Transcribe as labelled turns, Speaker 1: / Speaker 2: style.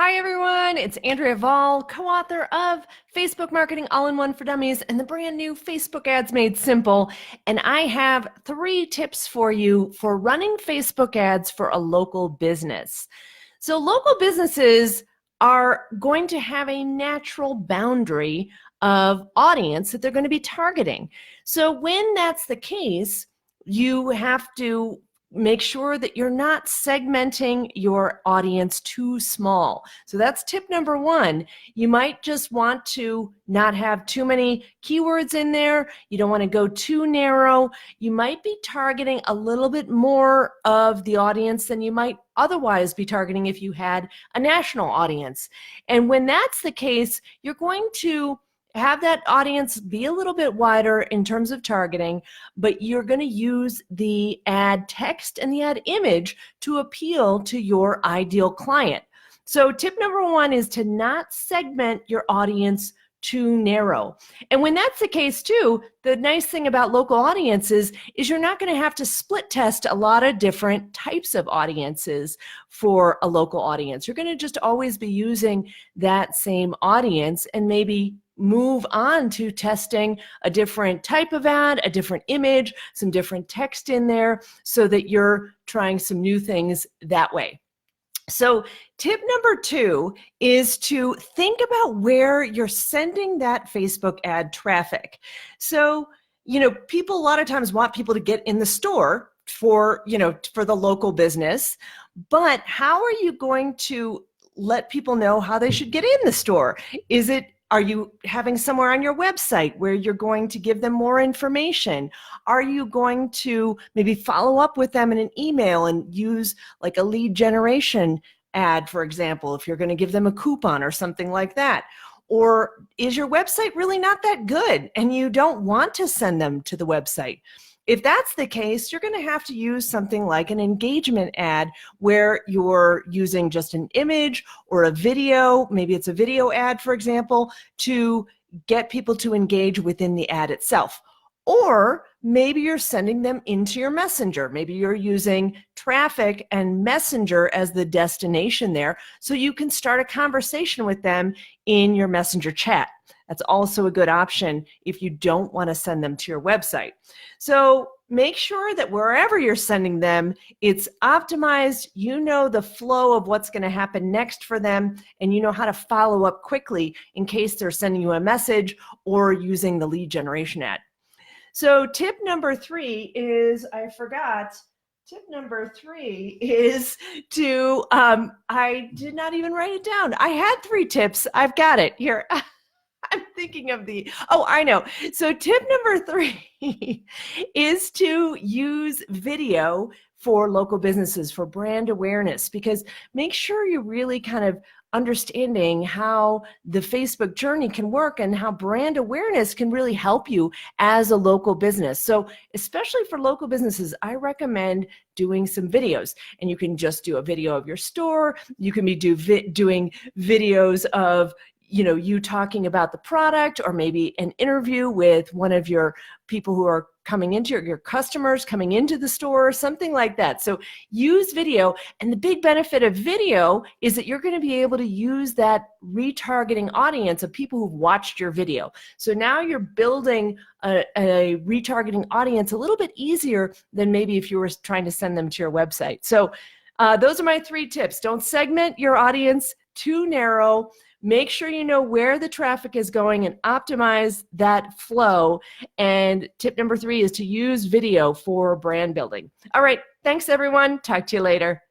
Speaker 1: Hi everyone, it's Andrea Vall, co-author of Facebook Marketing All-in-One for Dummies and the brand new Facebook Ads Made Simple. And I have 3 tips for you for running Facebook ads for a local business. So local businesses are going to have a natural boundary of audience that they're going to be targeting. So when that's the case, you have to make sure that you're not segmenting your audience too small. So that's tip number 1. You might just want to not have too many keywords in there. You don't want to go too narrow. You might be targeting a little bit more of the audience than you might otherwise be targeting if you had a national audience. And when that's the case, you're going to have that audience be a little bit wider in terms of targeting, but you're going to use the ad text and the ad image to appeal to your ideal client. So tip number 1 is to not segment your audience too narrow. And when that's the case too, the nice thing about local audiences is you're not going to have to split test a lot of different types of audiences for a local audience. You're going to just always be using that same audience and maybe move on to testing a different type of ad, a different image, some different text in there so that you're trying some new things that way. So tip number 2 is to think about where you're sending that Facebook ad traffic. So, people a lot of times want people to get in the store for the local business, but how are you going to let people know how they should get in the store? Are you having somewhere on your website where you're going to give them more information? Are you going to maybe follow up with them in an email and use like a lead generation ad, for example, if you're going to give them a coupon or something like that? Or is your website really not that good and you don't want to send them to the website? If that's the case, you're going to have to use something like an engagement ad where you're using just an image or a video, maybe it's a video ad, for example, to get people to engage within the ad itself. Or maybe you're sending them into your messenger. Maybe you're using traffic and messenger as the destination there, so you can start a conversation with them in your messenger chat. That's also a good option if you don't want to send them to your website. So make sure that wherever you're sending them, it's optimized. You know the flow of what's going to happen next for them, and you know how to follow up quickly in case they're sending you a message or using the lead generation ad. So tip number 3 is, I forgot, tip number 3 is to, I did not even write it down. I had 3 tips. I've got it here. I'm thinking of I know. So tip number 3 is to use video for local businesses, for brand awareness, because make sure you're really kind of understanding how the Facebook journey can work and how brand awareness can really help you as a local business. So especially for local businesses, I recommend doing some videos, and you can just do a video of your store. You can be doing videos of you talking about the product, or maybe an interview with one of your people who are coming into your customers coming into the store, something like that. So use video. And the big benefit of video is that you're going to be able to use that retargeting audience of people who've watched your video. So now you're building a retargeting audience a little bit easier than maybe if you were trying to send them to your website. So those are my 3 tips. Don't segment your audience too narrow. Make sure you know where the traffic is going and optimize that flow. And tip number 3 is to use video for brand building. All right. Thanks, everyone. Talk to you later.